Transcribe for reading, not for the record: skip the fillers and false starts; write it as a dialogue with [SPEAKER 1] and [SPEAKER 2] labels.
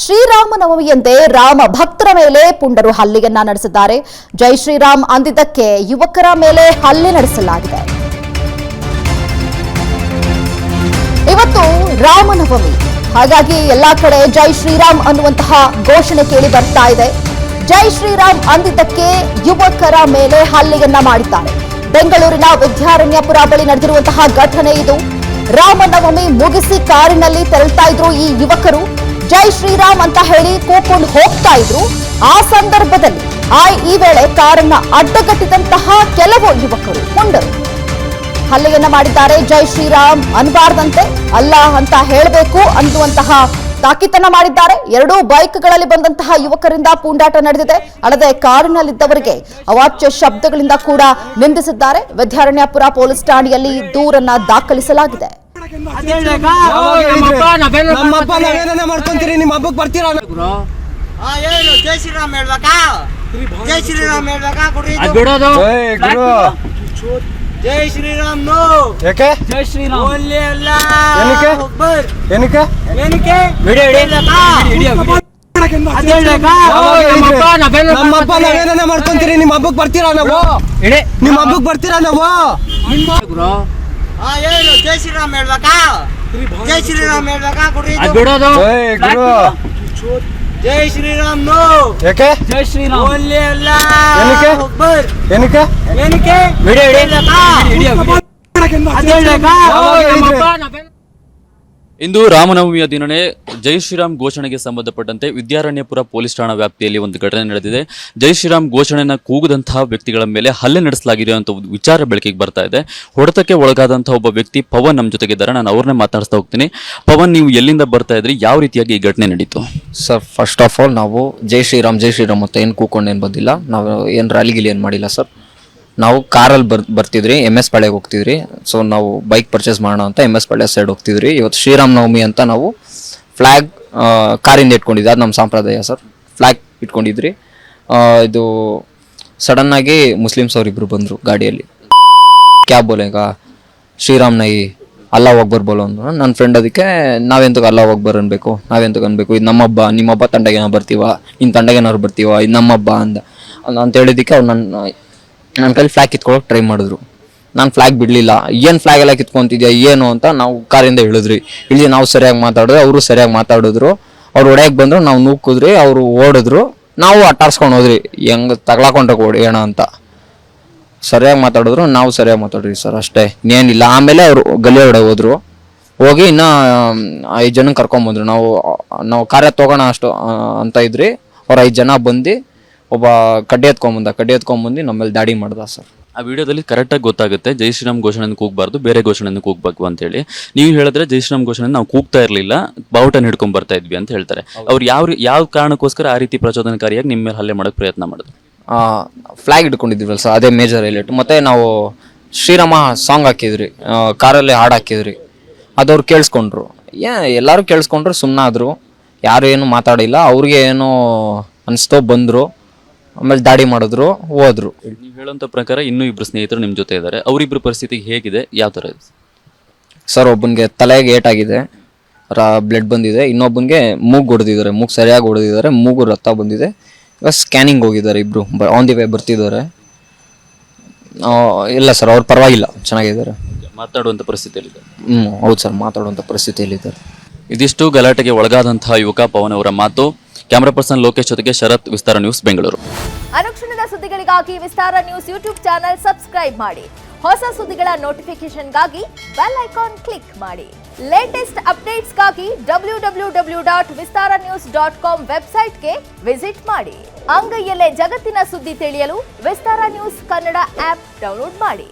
[SPEAKER 1] ಶ್ರೀರಾಮನವಮಿಯಂದೇ ರಾಮ ಭಕ್ತರ ಮೇಲೆ ಪುಂಡರು ಹಲ್ಲೆಯನ್ನ ನಡೆಸಿದ್ದಾರೆ. ಜೈ ಶ್ರೀರಾಮ್ ಅಂದಿದ್ದಕ್ಕೆ ಯುವಕರ ಮೇಲೆ ಹಲ್ಲೆ ನಡೆಸಲಾಗಿದೆ. ಇವತ್ತು ರಾಮನವಮಿ, ಹಾಗಾಗಿ ಎಲ್ಲಾ ಕಡೆ ಜೈ ಶ್ರೀರಾಮ್ ಅನ್ನುವಂತಹ ಘೋಷಣೆ ಕೇಳಿ ಬರ್ತಾ ಇದೆ. ಜೈ ಶ್ರೀರಾಮ್ ಅಂದಿದ್ದಕ್ಕೆ ಯುವಕರ ಮೇಲೆ ಹಲ್ಲೆಯನ್ನ ಮಾಡಿದ್ದಾರೆ. ಬೆಂಗಳೂರಿನ ವಿದ್ಯಾರಣ್ಯಪುರ ಬಳಿ ನಡೆದಿರುವಂತಹ ಘಟನೆ ಇದು. ರಾಮನವಮಿ ಮುಗಿಸಿ ಕಾರಿನಲ್ಲಿ ತೆರಳ್ತಾ ಇದ್ರು ಈ ಯುವಕರು. ಜೈ ಶ್ರೀರಾಮ್ ಅಂತ ಹೇಳಿ ಕೂಕೊಂಡು ಹೋಗ್ತಾ ಇದ್ರು. ಆ ಸಂದರ್ಭದಲ್ಲಿ ಈ ವೇಳೆ ಕಾರನ್ನ ಅಡ್ಡಗಟ್ಟಿದಂತಹ ಕೆಲವು ಯುವಕರು ಪುಂಡರು ಹಲ್ಲೆಯನ್ನ ಮಾಡಿದ್ದಾರೆ. ಜೈ ಶ್ರೀರಾಮ್ ಅನ್ಬಾರ್ದಂತೆ, ಅಲ್ಲ ಅಂತ ಹೇಳಬೇಕು ಅನ್ನುವಂತಹ ತಾಕೀತನ್ನ ಮಾಡಿದ್ದಾರೆ. ಎರಡೂ ಬೈಕ್ಗಳಲ್ಲಿ ಬಂದಂತಹ ಯುವಕರಿಂದ ಪುಂಡಾಟ ನಡೆದಿದೆ. ಅಲ್ಲದೆ ಕಾರಿನಲ್ಲಿದ್ದವರಿಗೆ ಅವಾಚ್ಯ ಶಬ್ದಗಳಿಂದ ಕೂಡ ನಿಂದಿಸಿದ್ದಾರೆ. ವಿದ್ಯಾರಣ್ಯಪುರ ಪೊಲೀಸ್ ಠಾಣೆಯಲ್ಲಿ ದೂರನ್ನ ದಾಖಲಿಸಲಾಗಿದೆ.
[SPEAKER 2] ಮಾಡ್ಕೊಂತೀರಿ, ನಿಮ್ಮ ಹಬ್ಬಕ್ಕೆ ಬರ್ತೀರಾ?
[SPEAKER 3] ಜೈ ಶ್ರೀರಾಮ್ ಹೇಳ್ಬೇಕಾ? ಜೈ ಶ್ರೀರಾಮ್ ಹೇಳ್ಬೇಕಾ? ಜೈ ಶ್ರೀರಾಮ್ ನೋ.
[SPEAKER 2] ಯಾಕೆ
[SPEAKER 3] ಜೈ ಶ್ರೀರಾಮ್ ಓನ್ಲಿ ಅಲ್ಲ.
[SPEAKER 2] ಏನಕ್ಕೆ ಏನಕ್ಕೆ
[SPEAKER 3] ಏನಕ್ಕೆ
[SPEAKER 2] ನಮ್ಮಪ್ಪ ನಾವೇನ ಮಾಡ್ಕೊಂತೀರಿ, ನಿಮ್ಮ ಹಬ್ಬಕ್ಕೆ ಬರ್ತೀರಾ? ನಾವು ನಿಮ್ಮ ಹಬ್ಬಕ್ಕೆ ಬರ್ತೀರಾ? ನಾವು
[SPEAKER 3] ಏನು ಜೈ ಶ್ರೀರಾಮ್ ಹೇಳ್ಬೇಕಾ? ಜೈ ಶ್ರೀರಾಮ್ ಹೇಳ್ಬೇಕಾ? ಜೈ ಶ್ರೀರಾಮ್ ನೋ.
[SPEAKER 2] ಯಾಕೆ
[SPEAKER 3] ಜೈ ಶ್ರೀರಾಮ್ ಓನ್ಲಿ ಅಲ್ಲ.
[SPEAKER 2] ಏನಕ್ಕೆ ಏನಕ್ಕೆ
[SPEAKER 4] ಇಂದು ರಾಮನವಮಿಯ ದಿನನೇ ಜೈ ಶ್ರೀರಾಮ್ ಘೋಷಣೆಗೆ ಸಂಬಂಧಪಟ್ಟಂತೆ ವಿದ್ಯಾರಣ್ಯಪುರ ಪೊಲೀಸ್ ಠಾಣಾ ವ್ಯಾಪ್ತಿಯಲ್ಲಿ ಒಂದು ಘಟನೆ ನಡೆದಿದೆ. ಜೈ ಶ್ರೀರಾಮ್ ಘೋಷಣೆಯನ್ನು ಕೂಗದಂತಹ ವ್ಯಕ್ತಿಗಳ ಮೇಲೆ ಹಲ್ಲೆ ನಡೆಸಲಾಗಿದೆ ಅಂತ ಒಂದು ವಿಚಾರ ಬೆಳಕಿಗೆ ಬರ್ತಾ ಇದೆ. ಹೊಡೆತಕ್ಕೆ ಒಳಗಾದಂತಹ ಒಬ್ಬ ವ್ಯಕ್ತಿ ಪವನ್ ನಮ್ಮ ಜೊತೆಗಿದ್ದಾರೆ. ನಾನು ಅವ್ರನ್ನೇ ಮಾತಾಡಿಸ್ತಾ ಹೋಗ್ತೀನಿ. ಪವನ್, ನೀವು ಎಲ್ಲಿಂದ ಬರ್ತಾ ಇದ್ರಿ? ಯಾವ ರೀತಿಯಾಗಿ ಈ ಘಟನೆ ನಡೀತು?
[SPEAKER 5] ಸರ್, ಫಸ್ಟ್ ಆಫ್ ಆಲ್ ನಾವು ಜೈ ಶ್ರೀರಾಮ್ ಅಂತ ಏನು ಕೂತ್ಕೊಂಡು ಬಂದಿಲ್ಲ. ನಾವು ಏನು ರ್ಯಾಲಿಗಿಲಿ ಏನು ಮಾಡಿಲ್ಲ ಸರ್. ನಾವು ಕಾರಲ್ಲಿ ಬರ್ತಿದ್ರಿ, MS ಪಾಳ್ಯಕ್ಕೆ ಹೋಗ್ತಿದ್ರಿ. ಸೊ ನಾವು ಬೈಕ್ ಪರ್ಚೇಸ್ ಮಾಡೋಣ ಅಂತ MS ಪಾಳ್ಯ ಸೈಡ್ ಹೋಗ್ತಿದ್ರಿ. ಇವತ್ತು ಶ್ರೀರಾಮ್ ನವಮಿ ಅಂತ ನಾವು ಫ್ಲ್ಯಾಗ್ ಕಾರಿಂದ ಇಟ್ಕೊಂಡಿದ್ದೆ. ಅದು ನಮ್ಮ ಸಂಪ್ರದಾಯ ಸರ್. ಫ್ಲ್ಯಾಗ್ ಇಟ್ಕೊಂಡಿದ್ರಿ. ಇದು ಸಡನ್ನಾಗಿ ಮುಸ್ಲಿಮ್ಸ್ ಅವರಿಬ್ಬರು ಬಂದರು ಗಾಡಿಯಲ್ಲಿ. ಕ್ಯಾಬ್ ಬೋಲೆಗ ಶ್ರೀರಾಮ್ ನೈ ಅಲ್ಲಾಹ್ ಅಕ್ಬರ್ ಬೋಲೋ ಅಂದ್ರು. ನನ್ನ ಫ್ರೆಂಡ್ ಅದಕ್ಕೆ ನಾವೆಂತಕ್ಕೆ ಅಲ್ಲಾಹ್ ಅಕ್ಬರ್ ಅನ್ಬೇಕು, ನಾವೆಂತಕ್ಕೆ ಅನ್ಬೇಕು, ಇದು ನಮ್ಮ ಹಬ್ಬ, ನಿಮ್ಮ ಹಬ್ಬ ತಂಡಗೇನೋ ಬರ್ತೀವ, ನಿನ್ನ ತಂಡಗೇನಾದ್ರು ಬರ್ತೀವ, ಇದು ನಮ್ಮ ಹಬ್ಬ ಅಂತ ಹೇಳಿದ್ದಕ್ಕೆ ಅವ್ರು ನನ್ನ ಕೈಲಿ ಫ್ಲ್ಯಾಗ್ ಕಿತ್ಕೊಳ್ಳೋಕೆ ಟ್ರೈ ಮಾಡಿದ್ರು. ನಾನು ಫ್ಲ್ಯಾಗ್ ಬಿಡಲಿಲ್ಲ. ಏನು ಫ್ಲ್ಯಾಗ್ ಎಲ್ಲ ಕಿತ್ಕೊಂತಿದ್ಯಾ ಏನು ಅಂತ ನಾವು ಕಾರಿಂದ ಇಳಿದ್ರಿ. ಇಳಿದು ನಾವು ಸರಿಯಾಗಿ ಮಾತಾಡಿದ್ರೆ ಅವರು ಸರಿಯಾಗಿ ಮಾತಾಡಿದ್ರು. ಅವ್ರು ಹೊಡೆಯಕ್ಕೆ ಬಂದರು, ನಾವು ನೂಕಿದ್ರಿ, ಅವರು ಓಡಿದ್ರು, ನಾವು ಅಟ್ಟಾಡ್ಸ್ಕೊಂಡು ಹೋದ್ರಿ ಹೆಂಗೆ ತಗ್ಲಾಕೊಂಡ್ರೆ ಹೊಡೆಯೋಣ ಅಂತ. ಸರಿಯಾಗಿ ಮಾತಾಡಿದ್ರು, ನಾವು ಸರಿಯಾಗಿ ಮಾತಾಡ್ರಿ ಸರ್, ಅಷ್ಟೇ, ಇನ್ನೇನಿಲ್ಲ. ಆಮೇಲೆ ಅವರು ಗಲಿ ಹೊಡೆ ಹೋದ್ರು. ಹೋಗಿ ಇನ್ನೂ 5 ಜನ ಕರ್ಕೊಂಬಂದ್ರು. ನಾವು ಕಾರ್ಯ ತೊಗೋಣ ಅಷ್ಟು ಅಂತ ಇದ್ರಿ. ಅವ್ರು 5 ಜನ ಬಂದು ಒಬ್ಬ ಕಡ್ಡಿ ಎತ್ಕೊಂಬಂದು ನಮ್ಮಲ್ಲಿ ದಾಡಿ ಮಾಡ್ದ ಸರ್.
[SPEAKER 4] ಆ ವಿಡಿಯೋದಲ್ಲಿ ಕರೆಕ್ಟಾಗಿ ಗೊತ್ತಾಗುತ್ತೆ ಜೈ ಶ್ರೀರಾಮ್ ಘೋಷಣೆಯನ್ನು ಕೂಗಬಾರ್ದು, ಬೇರೆ ಘೋಷಣೆಯನ್ನು ಕೂಗಬೇಕು ಅಂತ ಹೇಳಿ. ನೀವು ಹೇಳಿದ್ರೆ ಜೈ ಶ್ರೀರಾಮ್ ಘೋಷಣೆ ನಾವು ಕೂಗ್ತಾ ಇರಲಿಲ್ಲ, ಬಾವುಟನ ಹಿಡ್ಕೊಂಡ್ ಬರ್ತಾ ಇದ್ವಿ ಅಂತ ಹೇಳ್ತಾರೆ. ಅವ್ರು ಯಾವ ಕಾರಣಕ್ಕೋಸ್ಕರ ಆ ರೀತಿ ಪ್ರಚೋದನಕಾರಿಯಾಗಿ ನಿಮ್ಮ ಮೇಲೆ ಹಲ್ಲೆ ಮಾಡೋಕೆ ಪ್ರಯತ್ನ ಮಾಡಿದ್ರು?
[SPEAKER 5] ಫ್ಲ್ಯಾಗ್ ಇಟ್ಕೊಂಡಿದ್ವಲ್ಲ ಸರ್, ಅದೇ ಮೇಜರ್ ಹೈಲೈಟ್. ಮತ್ತು ನಾವು ಶ್ರೀರಾಮ ಸಾಂಗ್ ಹಾಕಿದ್ರಿ, ಕಾರಲ್ಲಿ ಹಾಡು ಹಾಕಿದ್ರಿ. ಅದವ್ರು ಕೇಳಿಸ್ಕೊಂಡ್ರು. ಎಲ್ಲರೂ ಕೇಳಿಸ್ಕೊಂಡ್ರು, ಸುಮ್ಮನಾದ್ರು, ಯಾರು ಏನು ಮಾತಾಡಿಲ್ಲ. ಅವ್ರಿಗೆ ಏನೋ ಅನಿಸ್ತೋ ಬಂದರು, ಆಮೇಲೆ ದಾಡಿ ಮಾಡಿದ್ರು, ಹೋದ್ರು.
[SPEAKER 4] ನೀವು ಹೇಳೋಂಥ ಪ್ರಕಾರ ಇನ್ನೂ 2 ಸ್ನೇಹಿತರು ನಿಮ್ಮ ಜೊತೆ ಇದ್ದಾರೆ. ಅವರಿಬ್ಬರ ಪರಿಸ್ಥಿತಿ ಹೇಗಿದೆ, ಯಾವ ಥರ ಇದೆ
[SPEAKER 5] ಸರ್? ಒಬ್ಬನಿಗೆ ತಲೆಗೆ ಏಟಾಗಿದೆ, ಬ್ಲಡ್ ಬಂದಿದೆ. ಇನ್ನೊಬ್ಬನಿಗೆ ಮೂಗು ಹೊಡೆದಿದ್ದಾರೆ, ಮೂಗು ಸರಿಯಾಗಿ ಹೊಡೆದಿದ್ದಾರೆ, ಮೂಗು ರಕ್ತ ಬಂದಿದೆ. ಇವಾಗ ಸ್ಕ್ಯಾನಿಂಗ್ ಹೋಗಿದ್ದಾರೆ. ಇಬ್ಬರು ಆನ್ ದಿ ವೇ ಬರ್ತಿದ್ದಾರೆ. ಇಲ್ಲ ಸರ್, ಅವ್ರು ಪರವಾಗಿಲ್ಲ, ಚೆನ್ನಾಗಿದ್ದಾರೆ.
[SPEAKER 4] ಮಾತಾಡುವಂಥ ಪರಿಸ್ಥಿತಿಯಲ್ಲಿದೆ?
[SPEAKER 5] ಹೌದು ಸರ್, ಮಾತಾಡುವಂಥ ಪರಿಸ್ಥಿತಿಯಲ್ಲಿದ್ದಾರೆ.
[SPEAKER 4] ಇದಿಷ್ಟು ಗಲಾಟೆಗೆ ಒಳಗಾದಂತಹ ಯುವಕ ಪವನ್ ಅವರ ಮಾತು. ಕ್ಯಾಮರಾ ಪರ್ಸನ್ ಲೋಕೇಶ್ ಜೊತೆಗೆ ಶರತ್, ವಿಸ್ತಾರ ನ್ಯೂಸ್, ಬೆಂಗಳೂರು.
[SPEAKER 6] ಅನುಕ್ಷಣದ ಸುದ್ದಿಗಳಿಗಾಗಿ ವಿಸ್ತಾರ ನ್ಯೂಸ್ ಯೂಟ್ಯೂಬ್ ಚಾನೆಲ್ ಸಬ್ಸ್ಕ್ರೈಬ್ ಮಾಡಿ. ಹೊಸ ಸುದ್ದಿಗಳ ನೋಟಿಫಿಕೇಶನ್ಗಾಗಿ ಬೆಲ್ ಐಕಾನ್ ಕ್ಲಿಕ್ ಮಾಡಿ. ಲೇಟೆಸ್ಟ್ ಅಪ್ಡೇಟ್ಸ್ಗಾಗಿ www.vistaranews.com ವೆಬ್ಸೈಟ್ಗೆ ವಿಸಿಟ್ ಮಾಡಿ. ಅಂಗೈಯಲ್ಲೇ ಜಗತ್ತಿನ ಸುದ್ದಿ ತಿಳಿಯಲು ವಿಸ್ತಾರ ನ್ಯೂಸ್ ಕನ್ನಡ ಆಪ್ ಡೌನ್ಲೋಡ್ ಮಾಡಿ.